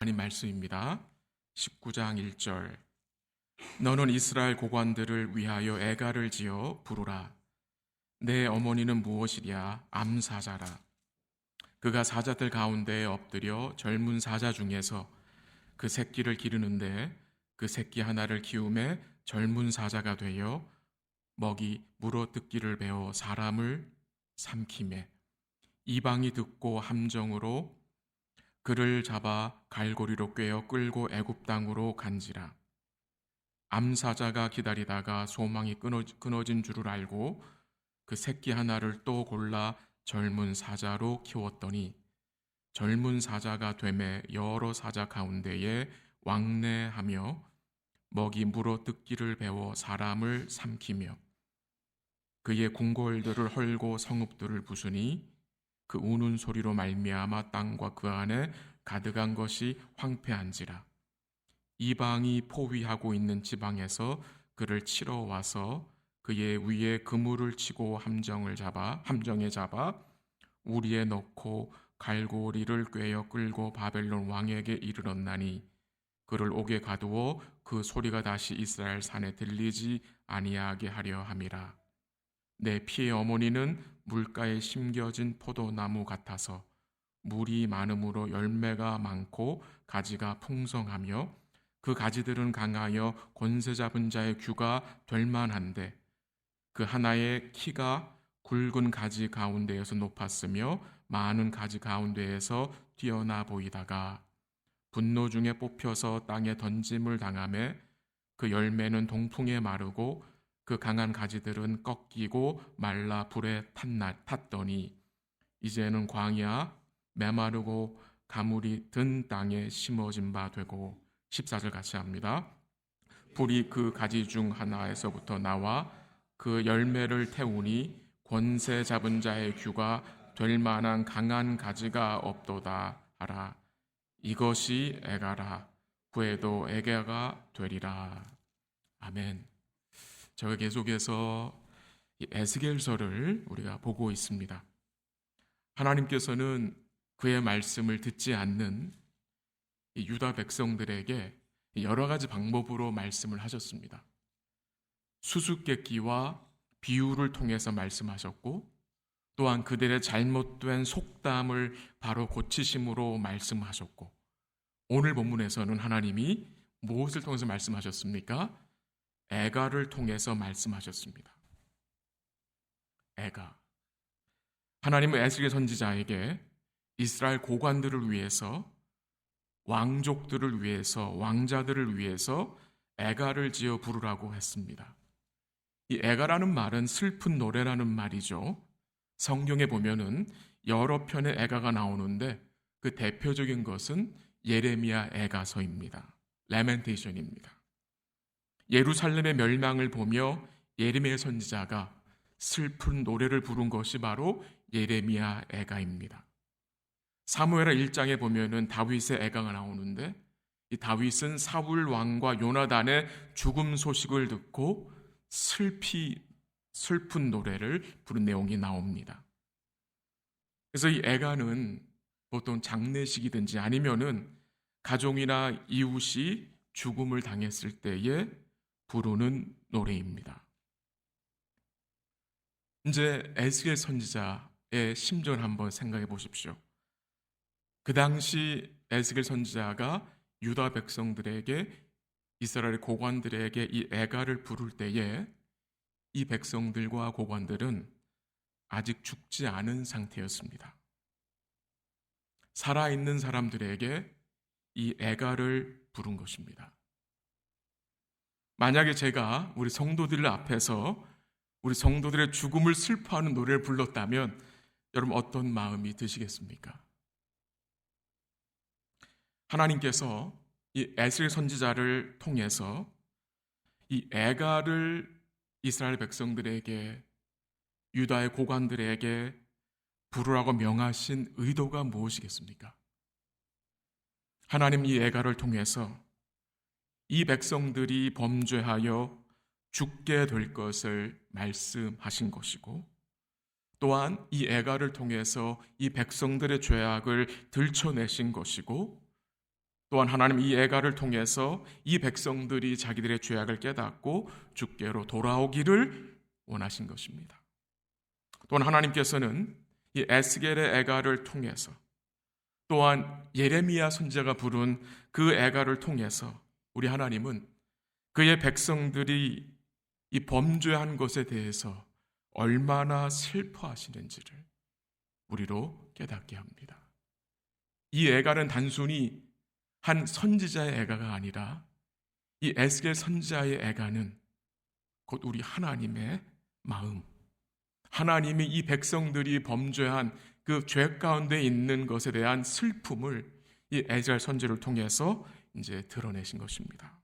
하나님 말씀입니다. 19장 1절. 너는 이스라엘 고관들을 위하여 애가를 지어 부르라. 내 어머니는 무엇이랴? 암사자라. 그가 사자들 가운데에 엎드려 젊은 사자 중에서 그 새끼를 기르는데 그 새끼 하나를 키우매 젊은 사자가 되어 먹이 물어뜯기를 배워 사람을 삼키매 이방이 듣고 함정으로 그를 잡아 갈고리로 꿰어 끌고 애굽 땅으로 간지라. 암사자가 기다리다가 소망이 끊어진 줄을 알고 그 새끼 하나를 또 골라 젊은 사자로 키웠더니 젊은 사자가 되매 여러 사자 가운데에 왕래하며 먹이 물어뜯기를 배워 사람을 삼키며 그의 궁궐들을 헐고 성읍들을 부수니 그 우는 소리로 말미암아 땅과 그 안에 가득한 것이 황폐한지라. 이방이 포위하고 있는 지방에서 그를 치러 와서 그의 위에 그물을 치고 함정에 잡아 우리에 넣고 갈고리를 꿰어 끌고 바벨론 왕에게 이르렀나니 그를 옥에 가두어 그 소리가 다시 이스라엘 산에 들리지 아니하게 하려 함이라. 내 피의 어머니는 물가에 심겨진 포도나무 같아서 물이 많음으로 열매가 많고 가지가 풍성하며 그 가지들은 강하여 권세 잡은 자의 규가 될 만한데 그 하나의 키가 굵은 가지 가운데에서 높았으며 많은 가지 가운데에서 뛰어나 보이다가 분노 중에 뽑혀서 땅에 던짐을 당하매 그 열매는 동풍에 마르고 그 강한 가지들은 꺾이고 말라 불에 탔더니 이제는 광야 메마르고 가물이 든 땅에 심어진 바 되고 14절 같이 합니다. 불이 그 가지 중 하나에서부터 나와 그 열매를 태우니 권세 잡은 자의 규가 될 만한 강한 가지가 없도다 하라. 이것이 애가라. 후에도 애가가 되리라. 아멘. 제가 계속해서 이 에스겔서를 우리가 보고 있습니다. 하나님께서는 그의 말씀을 듣지 않는 이 유다 백성들에게 여러 가지 방법으로 말씀을 하셨습니다. 수수께끼와 비유를 통해서 말씀하셨고 또한 그들의 잘못된 속담을 바로 고치심으로 말씀하셨고 오늘 본문에서는 하나님이 무엇을 통해서 말씀하셨습니까? 애가를 통해서 말씀하셨습니다. 애가. 하나님은 에스겔 선지자에게 이스라엘 고관들을 위해서 왕족들을 위해서 왕자들을 위해서 애가를 지어 부르라고 했습니다. 이 애가라는 말은 슬픈 노래라는 말이죠. 성경에 보면은 여러 편의 애가가 나오는데 그 대표적인 것은 예레미야 애가서입니다. 레멘테이션입니다. 예루살렘의 멸망을 보며 예레미야 선지자가 슬픈 노래를 부른 것이 바로 예레미야 애가입니다. 사무엘하 1장에 보면은 다윗의 애가가 나오는데 이 다윗은 사울 왕과 요나단의 죽음 소식을 듣고 슬픈 노래를 부른 내용이 나옵니다. 그래서 이 애가는 보통 장례식이든지 아니면은 가족이나 이웃이 죽음을 당했을 때에 부르는 노래입니다. 이제 에스겔 선지자의 심정을 한번 생각해 보십시오. 그 당시 에스겔 선지자가 유다 백성들에게 이스라엘 고관들에게 이 애가를 부를 때에 이 백성들과 고관들은 아직 죽지 않은 상태였습니다. 살아있는 사람들에게 이 애가를 부른 것입니다. 만약에 제가 우리 성도들 앞에서 우리 성도들의 죽음을 슬퍼하는 노래를 불렀다면 여러분 어떤 마음이 드시겠습니까? 하나님께서 이 에스겔 선지자를 통해서 이 애가를 이스라엘 백성들에게 유다의 고관들에게 부르라고 명하신 의도가 무엇이겠습니까? 하나님 이 애가를 통해서 이 백성들이 범죄하여 죽게 될 것을 말씀하신 것이고 또한 이 애가를 통해서 이 백성들의 죄악을 들춰내신 것이고 또한 하나님 이 애가를 통해서 이 백성들이 자기들의 죄악을 깨닫고 주께로 돌아오기를 원하신 것입니다. 또한 하나님께서는 이 에스겔의 애가를 통해서, 또한 예레미야 선지자가 부른 그 애가를 통해서 우리 하나님은 그의 백성들이 이 범죄한 것에 대해서 얼마나 슬퍼하시는지를 우리로 깨닫게 합니다. 이 애가는 단순히 한 선지자의 애가가 아니라 이 에스겔 선지자의 애가는 곧 우리 하나님의 마음, 하나님이 이 백성들이 범죄한 그 죄 가운데 있는 것에 대한 슬픔을 이 에스겔 선지를 통해서 이제 드러내신 것입니다.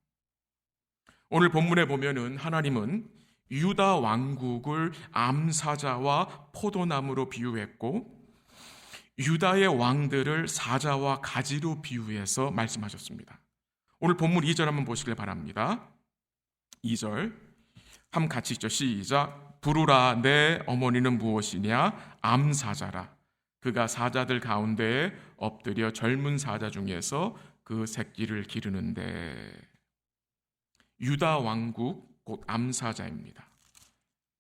오늘 본문에 보면은 하나님은 유다 왕국을 암사자와 포도나무로 비유했고 유다의 왕들을 사자와 가지로 비유해서 말씀하셨습니다. 오늘 본문 2절 한번 보시길 바랍니다. 2절 한번 같이 읽죠. 시작. 부르라 내 어머니는 무엇이냐? 암사자라. 그가 사자들 가운데에 엎드려 젊은 사자 중에서 그 새끼를 기르는데. 유다 왕국 곧 암사자입니다.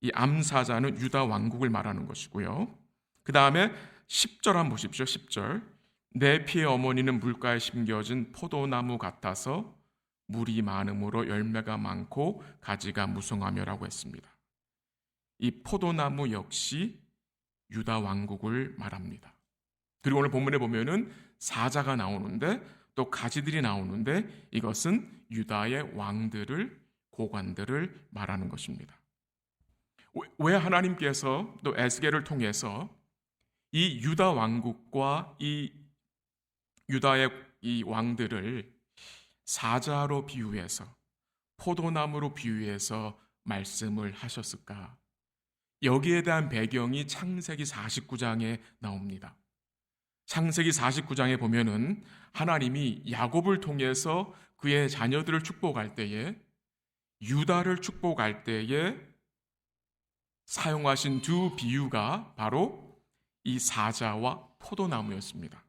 이 암사자는 유다 왕국을 말하는 것이고요. 그 다음에 10절 한번 보십시오. 10절 내 피의 어머니는 물가에 심겨진 포도나무 같아서 물이 많음으로 열매가 많고 가지가 무성하며라고 했습니다. 이 포도나무 역시 유다 왕국을 말합니다. 그리고 오늘 본문에 보면은 사자가 나오는데 또 가지들이 나오는데 이것은 유다의 왕들을, 고관들을 말하는 것입니다. 왜 하나님께서 또 에스겔을 통해서 이 유다 왕국과 이 유다의 이 왕들을 사자로 비유해서, 포도나무로 비유해서 말씀을 하셨을까? 여기에 대한 배경이 창세기 49장에 나옵니다. 창세기 49장에 보면은 하나님이 야곱을 통해서 그의 자녀들을 축복할 때에, 유다를 축복할 때에 사용하신 두 비유가 바로 이 사자와 포도나무였습니다.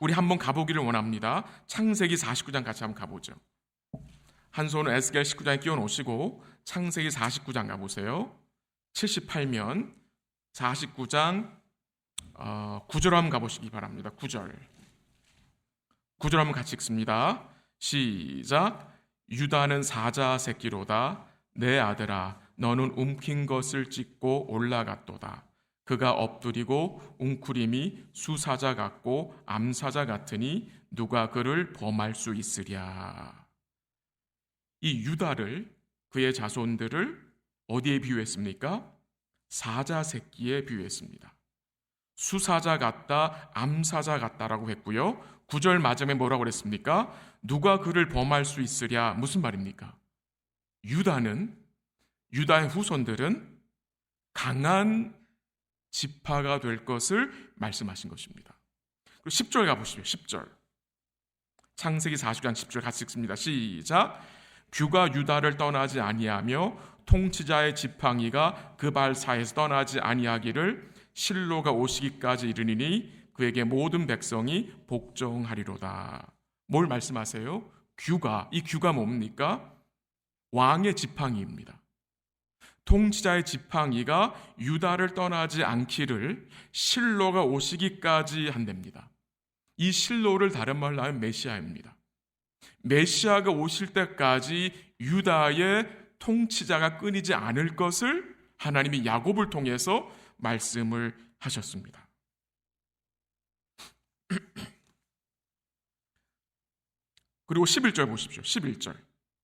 우리 한번 가보기를 원합니다. 창세기 49장 같이 한번 가보죠. 한 손은 에스겔 19장에 끼워 놓으시고 창세기 49장 가보세요. 78면 49장 9절 한번 가보시기 바랍니다. 9절 한번 같이 읽습니다. 시작. 유다는 사자 새끼로다. 내 아들아 너는 움킨 것을 찢고 올라갔도다. 그가 엎드리고 웅크림이 수사자 같고 암사자 같으니 누가 그를 범할 수 있으랴. 이 유다를, 그의 자손들을 어디에 비유했습니까? 사자 새끼에 비유했습니다. 수사자 같다, 암사자 같다라고 했고요. 9절 마지막에 뭐라고 그랬습니까? 누가 그를 범할 수 있으랴. 무슨 말입니까? 유다의 후손들은 강한 지파가 될 것을 말씀하신 것입니다. 그리고 10절 가보시죠. 10절 창세기 40장 10절 같이 읽습니다. 시작. 규가 유다를 떠나지 아니하며 통치자의 지팡이가 그 발사에서 떠나지 아니하기를 실로가 오시기까지 이르니니 그에게 모든 백성이 복종하리로다. 뭘 말씀하세요? 규가, 이 규가 뭡니까? 왕의 지팡이입니다. 통치자의 지팡이가 유다를 떠나지 않기를 실로가 오시기까지 한답니다. 이 실로를 다른 말로 하면 메시아입니다. 메시아가 오실 때까지 유다의 통치자가 끊이지 않을 것을 하나님이 야곱을 통해서 말씀을 하셨습니다. 그리고 11절 보십시오. 11절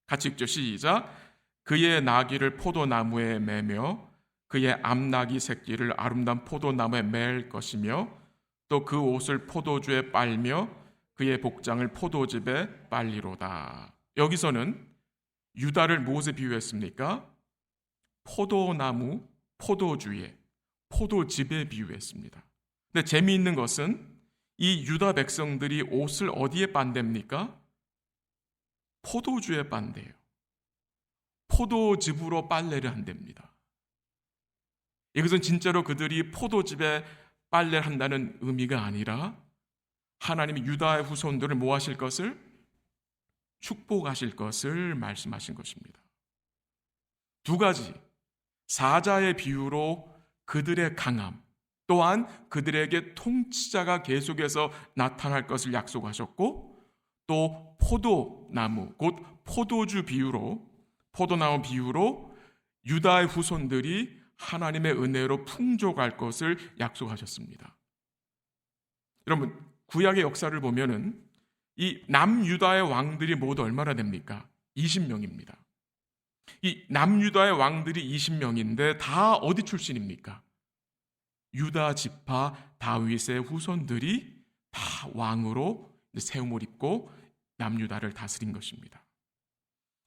같이 읽죠. 시작. 그의 나귀를 포도나무에 매며 그의 암나귀 새끼를 아름다운 포도나무에 맬 것이며 또 그 옷을 포도주에 빨며 그의 복장을 포도즙에 빨리로다. 여기서는 유다를 무엇에 비유했습니까? 포도나무, 포도주에, 포도즙에 비유했습니다. 근데 재미있는 것은 이 유다 백성들이 옷을 어디에 빤댑니까? 포도주에 빤대요. 포도즙으로 빨래를 한답니다. 이것은 진짜로 그들이 포도즙에 빨래를 한다는 의미가 아니라 하나님이 유다의 후손들을 뭐 하실 것을? 축복하실 것을 말씀하신 것입니다. 두 가지, 사자의 비유로 그들의 강함, 또한 그들에게 통치자가 계속해서 나타날 것을 약속하셨고, 또 포도나무, 곧 포도주 비유로, 포도나무 비유로 유다의 후손들이 하나님의 은혜로 풍족할 것을 약속하셨습니다. 여러분, 구약의 역사를 보면은 이 남유다의 왕들이 모두 얼마나 됩니까? 20명입니다. 이 남유다의 왕들이 20명인데 다 어디 출신입니까? 유다 지파 다윗의 후손들이 다 왕으로 세움을 입고 남유다를 다스린 것입니다.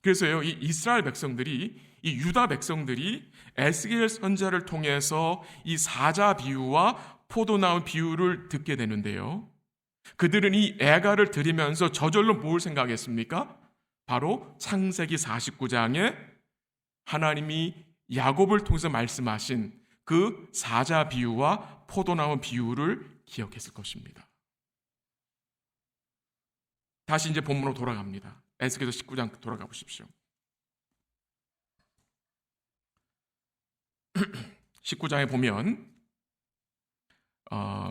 그래서요, 이 이스라엘 백성들이, 이 유다 백성들이 에스겔 선지자를 통해서 이 사자 비유와 포도나무 비유를 듣게 되는데요, 그들은 이 애가를 들으면서 저절로 뭘 생각했습니까? 바로 창세기 49장에 하나님이 야곱을 통해서 말씀하신 그 사자 비유와 포도나무 비유를 기억했을 것입니다. 다시 이제 본문으로 돌아갑니다. 에스겔서 19장 돌아가 보십시오. 19장에 보면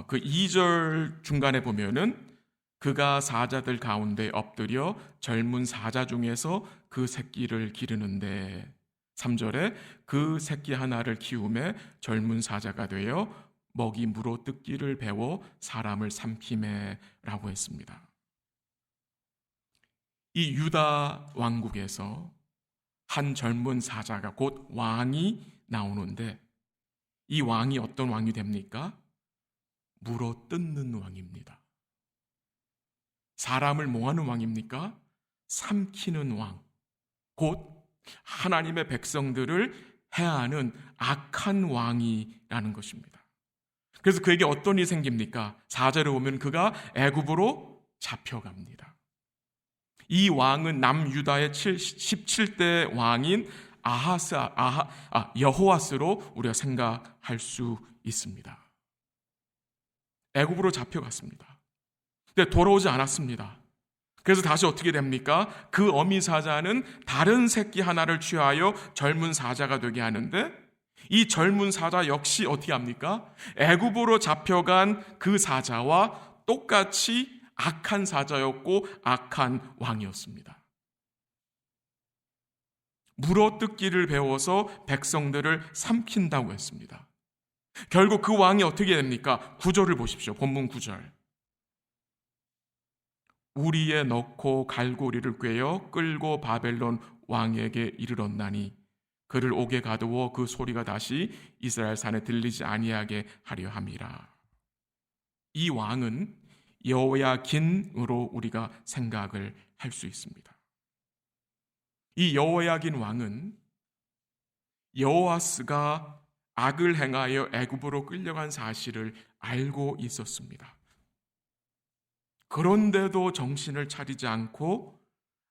그 2절 중간에 보면은 그가 사자들 가운데 엎드려 젊은 사자 중에서 그 새끼를 기르는데, 3절에 그 새끼 하나를 키우매 젊은 사자가 되어 먹이 물어 뜯기를 배워 사람을 삼키매 라고 했습니다. 이 유다 왕국에서 한 젊은 사자가 곧 왕이 나오는데, 이 왕이 어떤 왕이 됩니까? 물어 뜯는 왕입니다. 사람을 뭐하는 왕입니까? 삼키는 왕, 곧 하나님의 백성들을 해하는 악한 왕이라는 것입니다. 그래서 그에게 어떤 일이 생깁니까? 4절에 보면 그가 애굽으로 잡혀갑니다. 이 왕은 남유다의 17대 왕인 여호아스로 우리가 생각할 수 있습니다. 애굽으로 잡혀갔습니다. 근데 돌아오지 않았습니다. 그래서 다시 어떻게 됩니까? 그 어미 사자는 다른 새끼 하나를 취하여 젊은 사자가 되게 하는데, 이 젊은 사자 역시 어떻게 합니까? 애굽으로 잡혀간 그 사자와 똑같이 악한 사자였고 악한 왕이었습니다. 물어뜯기를 배워서 백성들을 삼킨다고 했습니다. 결국 그 왕이 어떻게 됩니까? 9절을 보십시오. 본문 9절. 우리에 넣고 갈고리를 꿰어 끌고 바벨론 왕에게 이르렀나니 그를 옥에 가두어 그 소리가 다시 이스라엘 산에 들리지 아니하게 하려 함이라. 이 왕은 여호야긴으로 우리가 생각을 할 수 있습니다. 이 여호야긴 왕은 여호아스가 악을 행하여 애굽으로 끌려간 사실을 알고 있었습니다. 그런데도 정신을 차리지 않고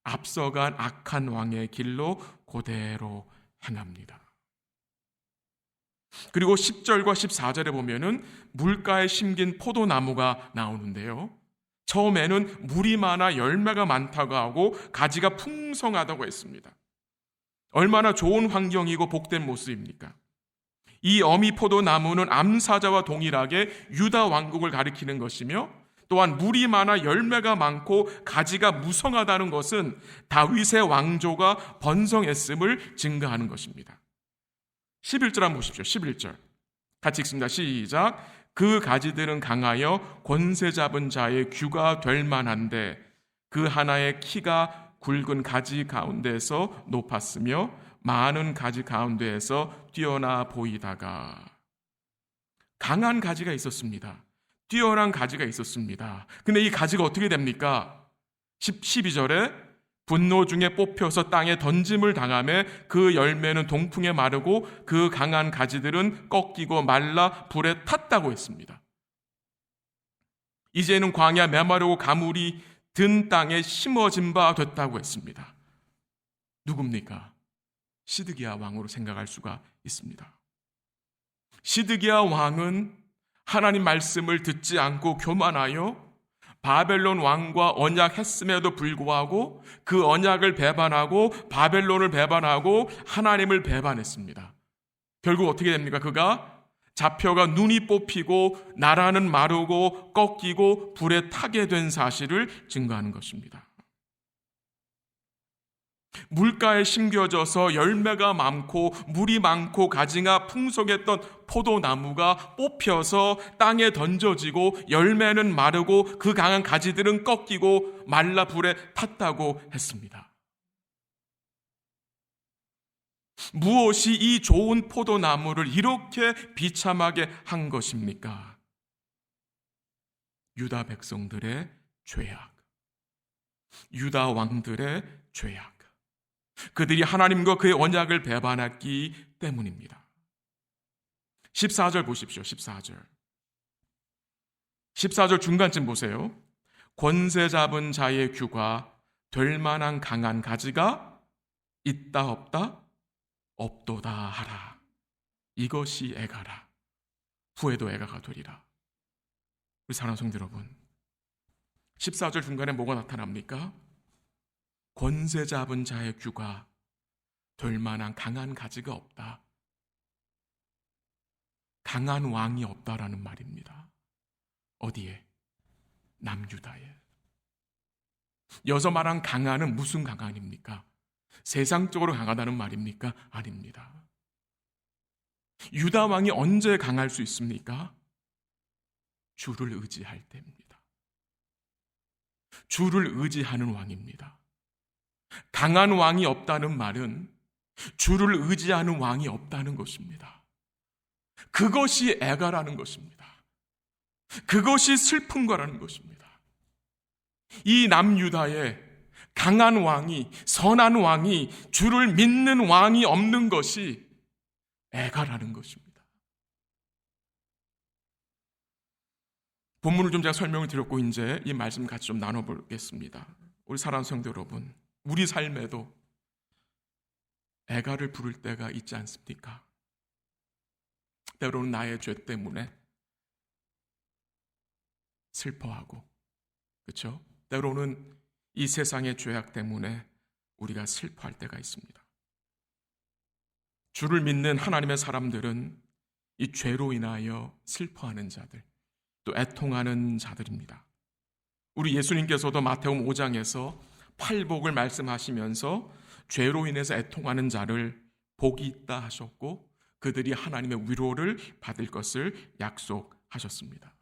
앞서간 악한 왕의 길로 그대로 행합니다. 그리고 10절과 14절에 보면은 물가에 심긴 포도나무가 나오는데요, 처음에는 물이 많아 열매가 많다고 하고 가지가 풍성하다고 했습니다. 얼마나 좋은 환경이고 복된 모습입니까? 이 어미 포도나무는 암사자와 동일하게 유다 왕국을 가리키는 것이며, 또한 물이 많아 열매가 많고 가지가 무성하다는 것은 다윗의 왕조가 번성했음을 증거하는 것입니다. 11절 한번 보십시오. 11절 같이 읽습니다. 시작. 그 가지들은 강하여 권세 잡은 자의 귀가 될 만한데 그 하나의 키가 굵은 가지 가운데서 높았으며 많은 가지 가운데에서 뛰어나 보이다가, 강한 가지가 있었습니다. 뛰어난 가지가 있었습니다. 근데 이 가지가 어떻게 됩니까? 12절에 분노 중에 뽑혀서 땅에 던짐을 당하며 그 열매는 동풍에 마르고 그 강한 가지들은 꺾이고 말라 불에 탔다고 했습니다. 이제는 광야 메마르고 가물이 든 땅에 심어진 바 됐다고 했습니다. 누굽니까? 시드기야 왕으로 생각할 수가 있습니다. 시드기야 왕은 하나님 말씀을 듣지 않고 교만하여 바벨론 왕과 언약했음에도 불구하고 그 언약을 배반하고 바벨론을 배반하고 하나님을 배반했습니다. 결국 어떻게 됩니까? 그가 잡혀가 눈이 뽑히고 나라는 마르고 꺾이고 불에 타게 된 사실을 증거하는 것입니다. 물가에 심겨져서 열매가 많고 물이 많고 가지가 풍성했던 포도나무가 뽑혀서 땅에 던져지고 열매는 마르고 그 강한 가지들은 꺾이고 말라 불에 탔다고 했습니다. 무엇이 이 좋은 포도나무를 이렇게 비참하게 한 것입니까? 유다 백성들의 죄악, 유다 왕들의 죄악, 그들이 하나님과 그의 언약을 배반했기 때문입니다. 14절 보십시오. 14절 중간쯤 보세요. 권세 잡은 자의 규가 될 만한 강한 가지가 있다 없다? 없도다 하라. 이것이 애가라. 후에도 애가가 되리라. 우리 사랑하는 성도 여러분, 14절 중간에 뭐가 나타납니까? 권세 잡은 자의 규가 될 만한 강한 가지가 없다. 강한 왕이 없다라는 말입니다. 어디에? 남유다에. 여기서 말한 강한은 무슨 강한입니까? 세상적으로 강하다는 말입니까? 아닙니다. 유다 왕이 언제 강할 수 있습니까? 주를 의지할 때입니다. 주를 의지하는 왕입니다. 강한 왕이 없다는 말은 주를 의지하는 왕이 없다는 것입니다. 그것이 애가라는 것입니다. 그것이 슬픈 거라는 것입니다. 이 남유다에 강한 왕이, 선한 왕이, 주를 믿는 왕이 없는 것이 애가라는 것입니다. 본문을 좀 제가 설명을 드렸고 이제 이 말씀 같이 좀 나눠보겠습니다. 우리 사랑하는 성도 여러분, 우리 삶에도 애가를 부를 때가 있지 않습니까? 때로는 나의 죄 때문에 슬퍼하고, 그렇죠? 때로는 이 세상의 죄악 때문에 우리가 슬퍼할 때가 있습니다. 주를 믿는 하나님의 사람들은 이 죄로 인하여 슬퍼하는 자들, 또 애통하는 자들입니다. 우리 예수님께서도 마태복음 5장에서 팔복을 말씀하시면서 죄로 인해서 애통하는 자를 복이 있다 하셨고 그들이 하나님의 위로를 받을 것을 약속하셨습니다.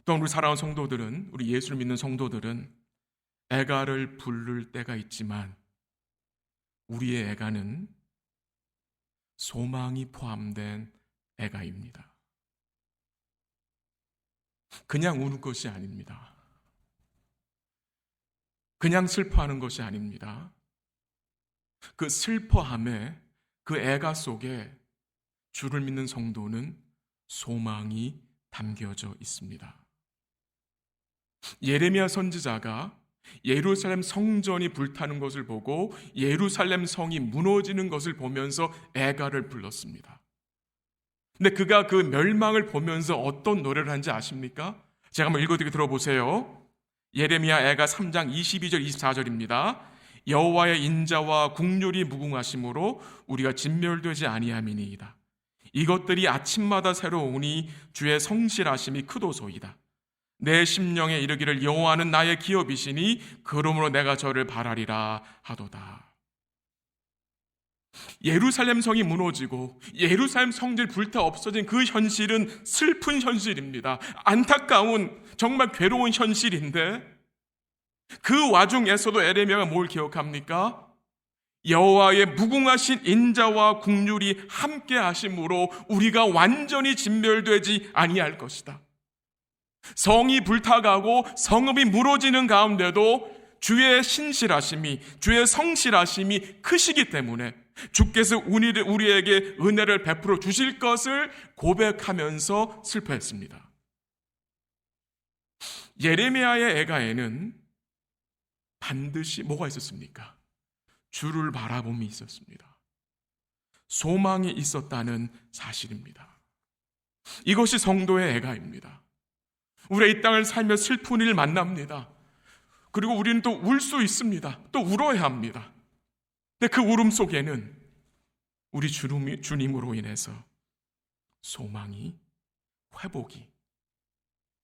또 우리 사랑하는 성도들은, 우리 예수를 믿는 성도들은 애가를 부를 때가 있지만 우리의 애가는 소망이 포함된 애가입니다. 그냥 우는 것이 아닙니다. 그냥 슬퍼하는 것이 아닙니다. 그 슬퍼함에, 그 애가 속에 주를 믿는 성도는 소망이 담겨져 있습니다. 예레미야 선지자가 예루살렘 성전이 불타는 것을 보고 예루살렘 성이 무너지는 것을 보면서 애가를 불렀습니다. 근데 그가 그 멸망을 보면서 어떤 노래를 하는지 아십니까? 제가 한번 읽어드리게 들어보세요. 예레미야 애가 3장 22절 24절입니다. 여호와의 인자와 국률이 무궁하심으로 우리가 진멸되지 아니함이니이다. 이것들이 아침마다 새로우니 주의 성실하심이 크도소이다. 내 심령에 이르기를 여호와는 나의 기업이시니 그러므로 내가 저를 바라리라 하도다. 예루살렘 성이 무너지고 예루살렘 성전이 불타 없어진 그 현실은 슬픈 현실입니다. 안타까운, 정말 괴로운 현실인데 그 와중에서도 에레미야가 뭘 기억합니까? 여호와의 무궁하신 인자와 국률이 함께 하심으로 우리가 완전히 진멸되지 아니할 것이다. 성이 불타가고 성읍이 무너지는 가운데도 주의 신실하심이, 주의 성실하심이 크시기 때문에 주께서 우리에게 은혜를 베풀어 주실 것을 고백하면서 슬퍼했습니다. 예레미야의 애가에는 반드시 뭐가 있었습니까? 주를 바라봄이 있었습니다. 소망이 있었다는 사실입니다. 이것이 성도의 애가입니다. 우리가 이 땅을 살며 슬픈 일 만납니다. 그리고 우리는 또 울 수 있습니다. 또 울어야 합니다. 근데 그 울음 속에는 우리 주님으로 인해서 소망이, 회복이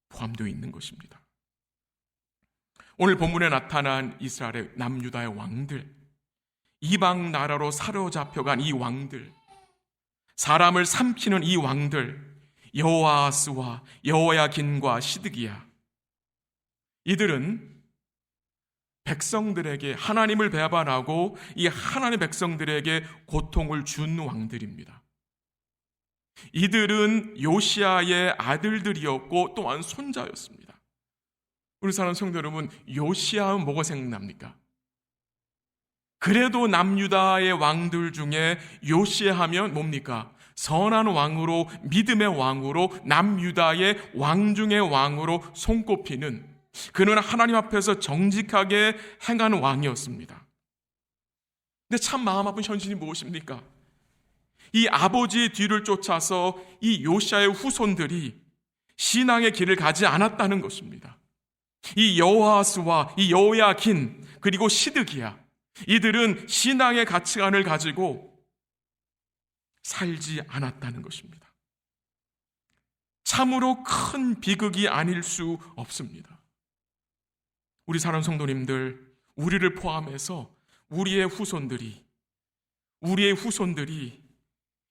포함되어 있는 것입니다. 오늘 본문에 나타난 이스라엘의 남유다의 왕들, 이방 나라로 사로잡혀간 이 왕들, 사람을 삼키는 이 왕들, 여호아스와 여호야긴과 시드기야, 이들은 백성들에게 하나님을 배반하고 이 하나님의 백성들에게 고통을 준 왕들입니다. 이들은 요시아의 아들들이었고 또한 손자였습니다. 우리 사랑하는 성도 여러분, 요시아는 뭐가 생각납니까? 그래도 남유다의 왕들 중에 요시아 하면 뭡니까? 선한 왕으로, 믿음의 왕으로, 남유다의 왕 중의 왕으로 손꼽히는, 그는 하나님 앞에서 정직하게 행하는 왕이었습니다. 근데 참 마음 아픈 현실이 무엇입니까? 이 아버지의 뒤를 쫓아서 이 요시아의 후손들이 신앙의 길을 가지 않았다는 것입니다. 이 여호아스와 이 여호야긴 그리고 시드기야, 이들은 신앙의 가치관을 가지고 살지 않았다는 것입니다. 참으로 큰 비극이 아닐 수 없습니다. 우리 사랑하는 성도님들, 우리를 포함해서 우리의 후손들이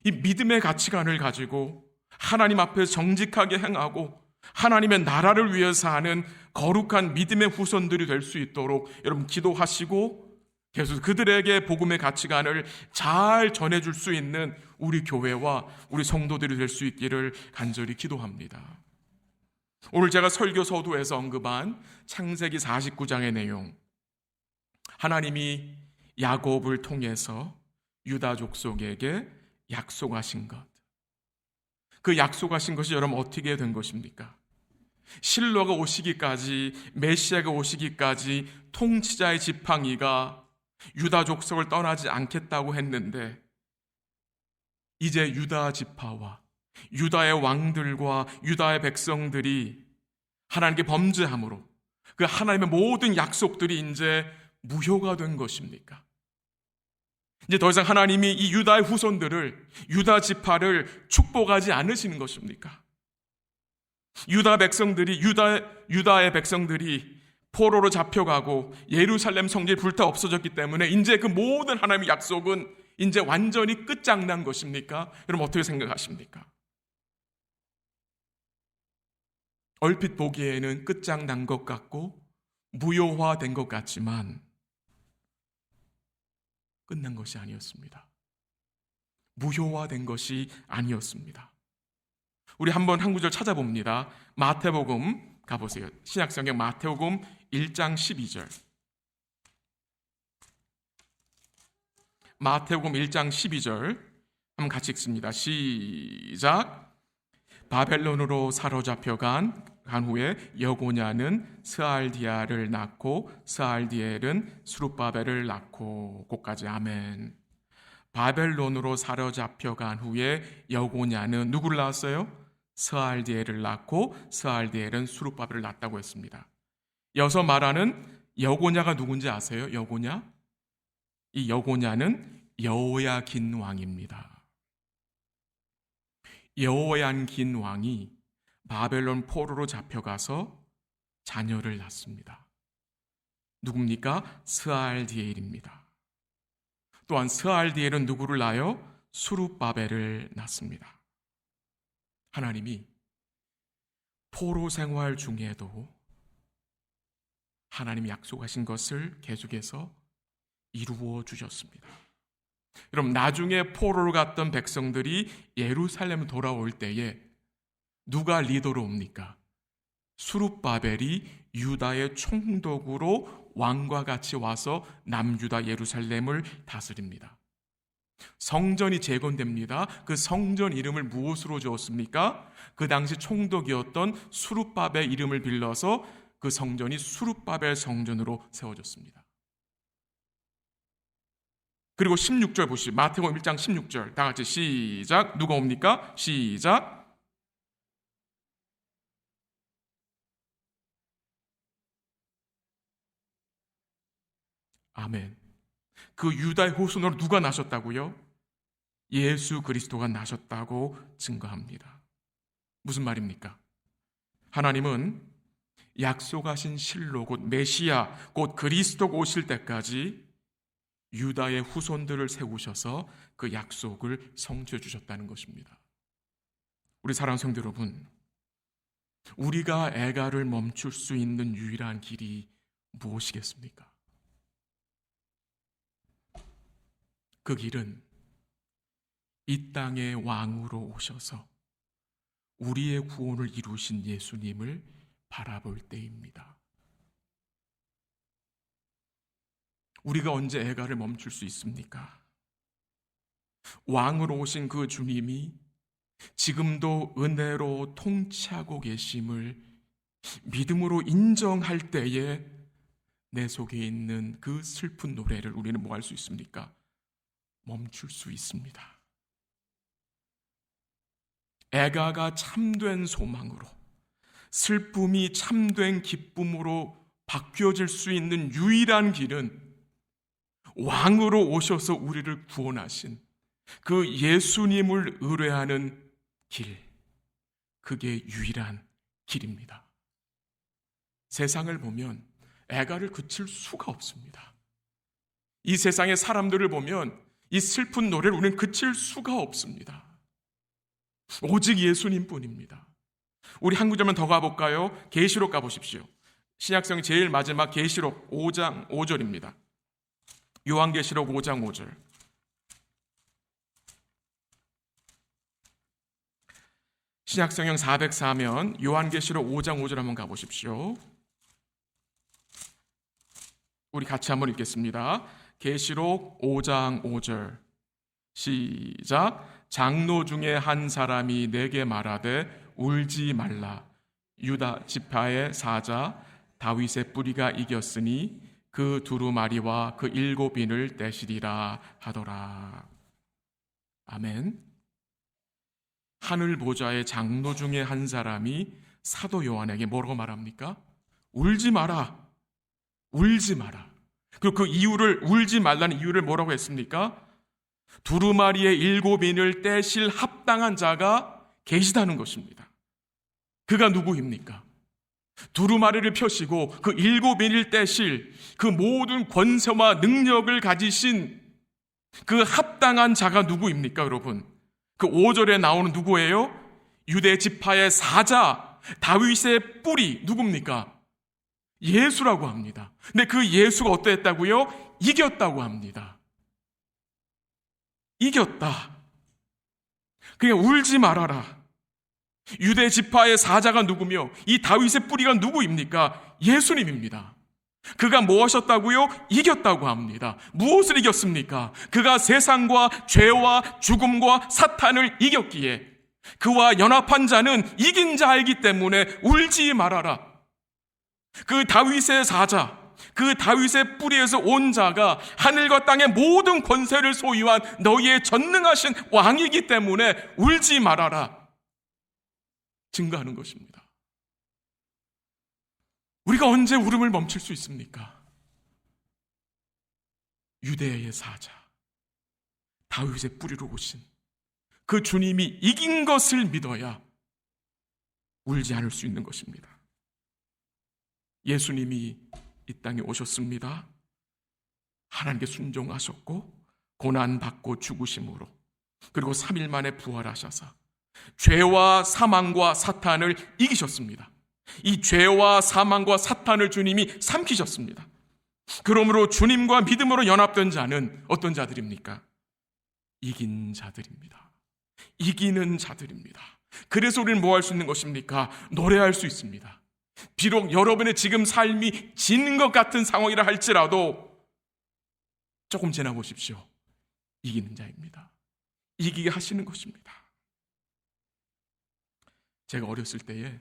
이 믿음의 가치관을 가지고 하나님 앞에 정직하게 행하고 하나님의 나라를 위해서 사는 거룩한 믿음의 후손들이 될 수 있도록 여러분 기도하시고, 계속 그들에게 복음의 가치관을 잘 전해줄 수 있는 우리 교회와 우리 성도들이 될 수 있기를 간절히 기도합니다. 오늘 제가 설교 서두에서 언급한 창세기 49장의 내용, 하나님이 야곱을 통해서 유다 족속에게 약속하신 것, 그 약속하신 것이 여러분 어떻게 된 것입니까? 실로가 오시기까지, 메시아가 오시기까지 통치자의 지팡이가 유다 족속을 떠나지 않겠다고 했는데, 이제 유다 지파와 유다의 왕들과 유다의 백성들이 하나님께 범죄함으로 그 하나님의 모든 약속들이 이제 무효가 된 것입니까? 이제 더 이상 하나님이 이 유다의 후손들을, 유다 지파를 축복하지 않으시는 것입니까? 유다의 백성들이 포로로 잡혀가고 예루살렘 성전이 불타 없어졌기 때문에 이제 그 모든 하나님의 약속은 이제 완전히 끝장난 것입니까? 여러분 어떻게 생각하십니까? 얼핏 보기에는 끝장난 것 같고 무효화된 것 같지만 끝난 것이 아니었습니다. 무효화된 것이 아니었습니다. 우리 한번 한 구절 찾아봅니다. 마태복음 가보세요. 신약성경 마태복음 1장 12절. 마태복음 1장 12절 한번 같이 읽습니다. 시작. 바벨론으로 사로잡혀간 후에 여고냐는 스알디아를 낳고 스알디엘은 스룹바벨을 낳고, 곳까지 아멘. 바벨론으로 사로잡혀간 후에 여고냐는 누구를 낳았어요? 스알디엘을 낳고 스알디엘은 스룹바벨을 낳았다고 했습니다. 여기서 말하는 여고냐가 누군지 아세요? 여고냐? 이 여고냐는 여호야긴 왕입니다. 여호야긴 왕이 바벨론 포로로 잡혀가서 자녀를 낳습니다. 누굽니까? 스알디엘입니다. 또한 스알디엘은 누구를 낳아요? 스룹바벨을 낳습니다. 하나님이 포로 생활 중에도 하나님이 약속하신 것을 계속해서 이루어 주셨습니다. 여러분, 나중에 포로로 갔던 백성들이 예루살렘 돌아올 때에 누가 리더로 옵니까? 스룹바벨이 유다의 총독으로 왕과 같이 와서 남유다 예루살렘을 다스립니다. 성전이 재건됩니다. 그 성전 이름을 무엇으로 지었습니까? 그 당시 총독이었던 스룹바벨 이름을 빌려서 그 성전이 스룹바벨 성전으로 세워졌습니다. 그리고 16절 보시죠. 마태복음 1장 16절 다 같이 시작. 누가 옵니까? 시작. 아멘. 그 유다의 후손으로 누가 나셨다고요? 예수 그리스도가 나셨다고 증거합니다. 무슨 말입니까? 하나님은 약속하신 실로 곧 메시아 곧 그리스도가 오실 때까지 유다의 후손들을 세우셔서 그 약속을 성취해 주셨다는 것입니다. 우리 사랑하는 성도 여러분, 우리가 애가를 멈출 수 있는 유일한 길이 무엇이겠습니까? 그 길은 이 땅의 왕으로 오셔서 우리의 구원을 이루신 예수님을 바라볼 때입니다. 우리가 언제 애가를 멈출 수 있습니까? 왕으로 오신 그 주님이 지금도 은혜로 통치하고 계심을 믿음으로 인정할 때에 내 속에 있는 그 슬픈 노래를 우리는 뭐 할 수 있습니까? 멈출 수 있습니다. 애가가 참된 소망으로, 슬픔이 참된 기쁨으로 바뀌어질 수 있는 유일한 길은 왕으로 오셔서 우리를 구원하신 그 예수님을 의뢰하는 길, 그게 유일한 길입니다. 세상을 보면 애가를 그칠 수가 없습니다. 이 세상의 사람들을 보면 이 슬픈 노래를 우리는 그칠 수가 없습니다. 오직 예수님뿐입니다. 우리 한 구절만 더 가볼까요? 계시록 가보십시오. 신약성 제일 마지막 계시록 5장 5절입니다. 요한계시록 5장 5절. 신약성경 404면 요한계시록 5장 5절 한번 가보십시오. 우리 같이 한번 읽겠습니다. 계시록 5장 5절 시작. 장로 중에 한 사람이 내게 말하되 울지 말라. 유다 지파의 사자 다윗의 뿌리가 이겼으니 그 두루마리와 그 7인을 떼시리라 하더라. 아멘. 하늘 보좌의 장로 중에 한 사람이 사도 요한에게 뭐라고 말합니까? 울지 마라. 울지 마라. 그리고 그 이유를, 울지 말라는 이유를 뭐라고 했습니까? 두루마리의 7인을 떼실 합당한 자가 계시다는 것입니다. 그가 누구입니까? 두루마리를 펴시고 그 7인을 떼실 그 모든 권세와 능력을 가지신 그 합당한 자가 누구입니까, 여러분? 그 5절에 나오는 누구예요? 유대 지파의 사자, 다윗의 뿌리, 누굽니까? 예수라고 합니다. 근데 그 예수가 어떠했다고요? 이겼다고 합니다. 이겼다. 그냥 울지 말아라. 유대 지파의 사자가 누구며 이 다윗의 뿌리가 누구입니까? 예수님입니다. 그가 뭐 하셨다고요? 이겼다고 합니다. 무엇을 이겼습니까? 그가 세상과 죄와 죽음과 사탄을 이겼기에 그와 연합한 자는 이긴 자이기 때문에 울지 말아라. 그 다윗의 사자, 그 다윗의 뿌리에서 온 자가 하늘과 땅의 모든 권세를 소유한 너희의 전능하신 왕이기 때문에 울지 말아라. 증거하는 것입니다. 우리가 언제 울음을 멈출 수 있습니까? 유대의 사자, 다윗의 뿌리로 오신 그 주님이 이긴 것을 믿어야 울지 않을 수 있는 것입니다. 예수님이 이 땅에 오셨습니다. 하나님께 순종하셨고 고난받고 죽으심으로 그리고 3일 만에 부활하셔서 죄와 사망과 사탄을 이기셨습니다. 이 죄와 사망과 사탄을 주님이 삼키셨습니다. 그러므로 주님과 믿음으로 연합된 자는 어떤 자들입니까? 이긴 자들입니다. 이기는 자들입니다. 그래서 우리는 뭐 할 수 있는 것입니까? 노래할 수 있습니다. 비록 여러분의 지금 삶이 진 것 같은 상황이라 할지라도 조금 지나보십시오. 이기는 자입니다. 이기게 하시는 것입니다. 제가 어렸을 때에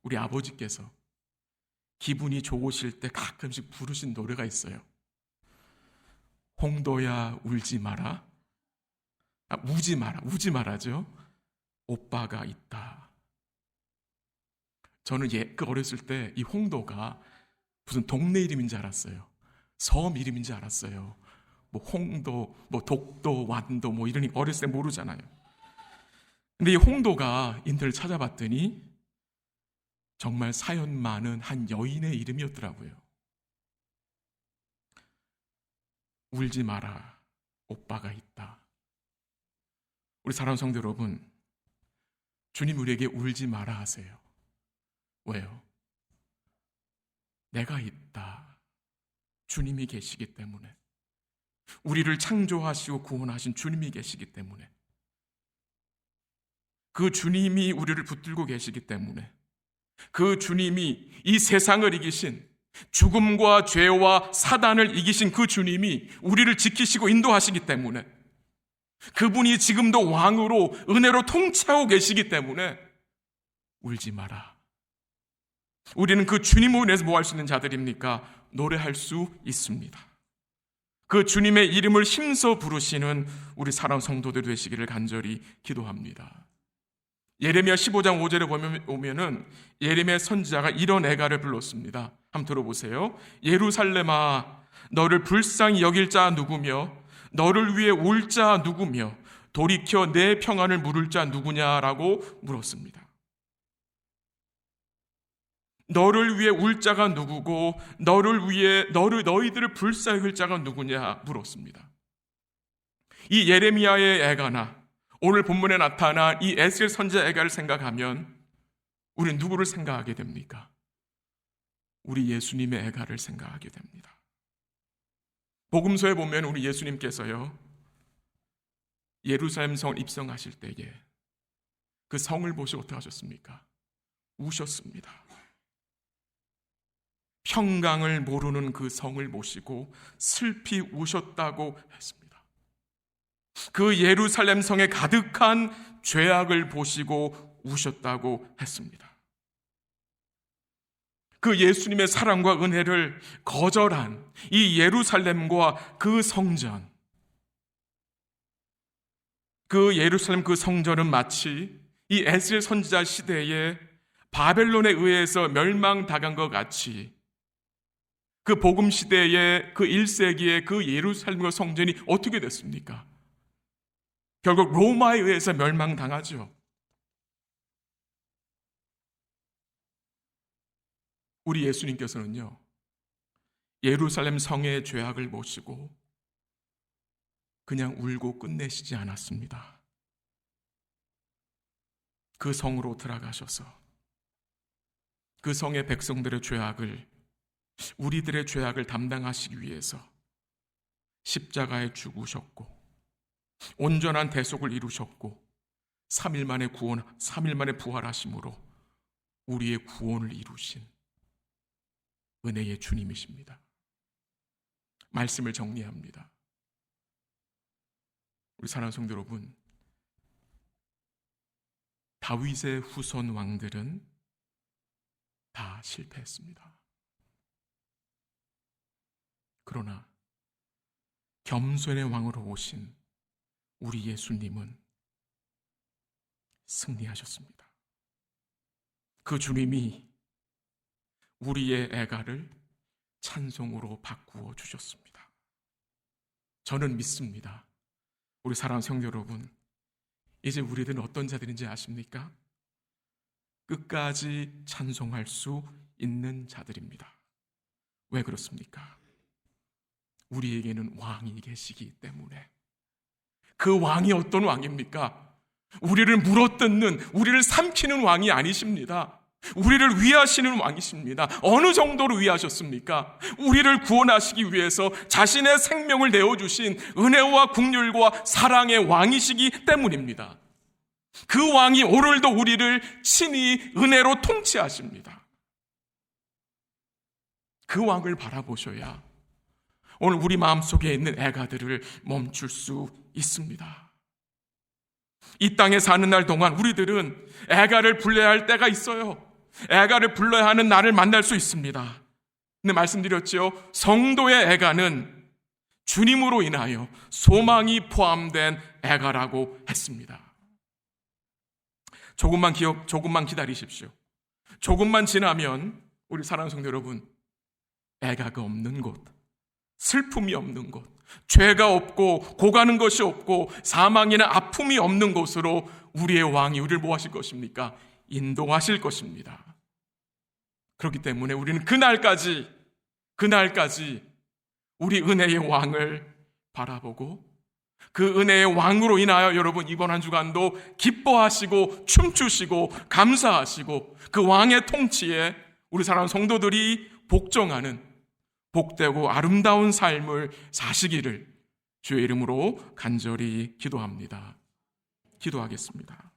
우리 아버지께서 기분이 좋으실 때 가끔씩 부르신 노래가 있어요. 홍도야 울지 마라. 우지 마라. 우지 마라죠. 오빠가 있다. 저는 그 어렸을 때 이 홍도가 무슨 동네 이름인 줄 알았어요. 섬 이름인지 알았어요. 뭐 홍도, 뭐 독도, 완도 뭐 이러니 어렸을 때 모르잖아요. 근데 이 홍도가 인터넷 찾아봤더니 정말 사연 많은 한 여인의 이름이었더라고요. 울지 마라, 오빠가 있다. 우리 사랑하는 성도 여러분, 주님 우리에게 울지 마라 하세요. 왜요? 내가 있다. 주님이 계시기 때문에. 우리를 창조하시고 구원하신 주님이 계시기 때문에. 그 주님이 우리를 붙들고 계시기 때문에. 그 주님이 이 세상을 이기신, 죽음과 죄와 사단을 이기신 그 주님이 우리를 지키시고 인도하시기 때문에, 그분이 지금도 왕으로 은혜로 통치하고 계시기 때문에 울지 마라. 우리는 그 주님을 인해서 뭐 할 수 있는 자들입니까? 노래할 수 있습니다. 그 주님의 이름을 힘써 부르시는 우리 사랑하는 성도들 되시기를 간절히 기도합니다. 예레미야 15장 5절에 보면은 예레미야 선지자가 이런 애가를 불렀습니다. 한번 들어보세요. 예루살렘아, 너를 불쌍히 여길 자 누구며 너를 위해 울 자 누구며 돌이켜 내 평안을 물을 자 누구냐라고 물었습니다. 너를 위해 울 자가 누구고 너를 위해 너희들을 불쌍히 여길 자가 누구냐 물었습니다. 이 예레미야의 애가나 오늘 본문에 나타난 이 에스겔 선지자 애가를 생각하면 우리는 누구를 생각하게 됩니까? 우리 예수님의 애가를 생각하게 됩니다. 복음서에 보면 우리 예수님께서요, 예루살렘 성을 입성하실 때에 그 성을 보시고 어떻게 하셨습니까? 우셨습니다. 평강을 모르는 그 성을 보시고 슬피 우셨다고 했습니다. 그 예루살렘 성에 가득한 죄악을 보시고 우셨다고 했습니다. 그 예수님의 사랑과 은혜를 거절한 이 예루살렘과 그 성전, 그 예루살렘 그 성전은 마치 이 에스겔 선지자 시대에 바벨론에 의해서 멸망당한 것 같이 그 복음 시대의 그 1세기의 그 예루살렘과 성전이 어떻게 됐습니까? 결국 로마에 의해서 멸망당하죠. 우리 예수님께서는요, 예루살렘 성의 죄악을 보시고 그냥 울고 끝내시지 않았습니다. 그 성으로 들어가셔서 그 성의 백성들의 죄악을, 우리들의 죄악을 담당하시기 위해서 십자가에 죽으셨고 온전한 대속을 이루셨고 3일 만에 부활하심으로 우리의 구원을 이루신 은혜의 주님이십니다. 말씀을 정리합니다. 우리 사랑하는 성도 여러분, 다윗의 후손 왕들은 다 실패했습니다. 그러나 겸손의 왕으로 오신 우리 예수님은 승리하셨습니다. 그 주님이 우리의 애가를 찬송으로 바꾸어 주셨습니다. 저는 믿습니다. 우리 사랑하는 성도 여러분, 이제 우리들은 어떤 자들인지 아십니까? 끝까지 찬송할 수 있는 자들입니다. 왜 그렇습니까? 우리에게는 왕이 계시기 때문에. 그 왕이 어떤 왕입니까? 우리를 물어뜯는, 우리를 삼키는 왕이 아니십니다. 우리를 위하시는 왕이십니다. 어느 정도로 위하셨습니까? 우리를 구원하시기 위해서 자신의 생명을 내어주신 은혜와 긍휼과 사랑의 왕이시기 때문입니다. 그 왕이 오늘도 우리를 친히 은혜로 통치하십니다. 그 왕을 바라보셔야 오늘 우리 마음속에 있는 애가들을 멈출 수 있습니다. 이 땅에 사는 날 동안 우리들은 애가를 불러야 할 때가 있어요. 애가를 불러야 하는 날을 만날 수 있습니다. 근데 말씀드렸죠, 성도의 애가는 주님으로 인하여 소망이 포함된 애가라고 했습니다. 조금만 기다리십시오. 조금만 지나면 우리 사랑하는 성도 여러분, 애가가 없는 곳, 슬픔이 없는 곳, 죄가 없고 고가는 것이 없고 사망이나 아픔이 없는 곳으로 우리의 왕이 우리를 뭐 하실 것입니까? 인도하실 것입니다. 그렇기 때문에 우리는 그날까지 우리 은혜의 왕을 바라보고 그 은혜의 왕으로 인하여 여러분 이번 한 주간도 기뻐하시고 춤추시고 감사하시고 그 왕의 통치에 우리 사랑하는 성도들이 복종하는 복되고 아름다운 삶을 사시기를 주의 이름으로 간절히 기도합니다. 기도하겠습니다.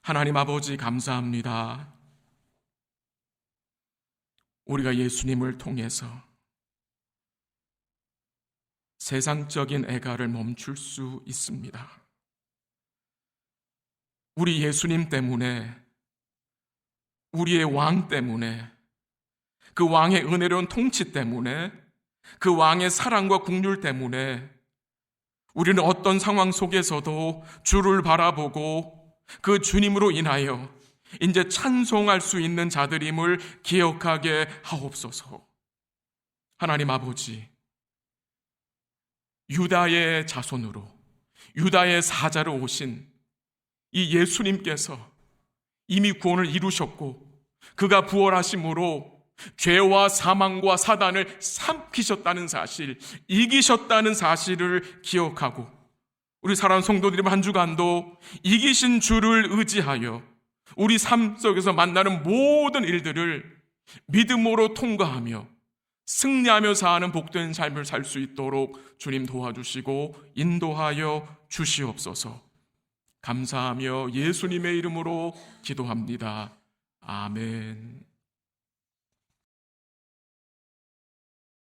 하나님 아버지 감사합니다. 우리가 예수님을 통해서 세상적인 애가를 멈출 수 있습니다. 우리 예수님 때문에, 우리의 왕 때문에, 그 왕의 은혜로운 통치 때문에, 그 왕의 사랑과 긍휼 때문에 우리는 어떤 상황 속에서도 주를 바라보고 그 주님으로 인하여 이제 찬송할 수 있는 자들임을 기억하게 하옵소서. 하나님 아버지, 유다의 자손으로 유다의 사자로 오신 이 예수님께서 이미 구원을 이루셨고 그가 부활하심으로 죄와 사망과 사단을 삼키셨다는 사실, 이기셨다는 사실을 기억하고 우리 사랑하는 성도들이 한 주간도 이기신 주를 의지하여 우리 삶 속에서 만나는 모든 일들을 믿음으로 통과하며 승리하며 사는 복된 삶을 살 수 있도록 주님 도와주시고 인도하여 주시옵소서. 감사하며 예수님의 이름으로 기도합니다. 아멘.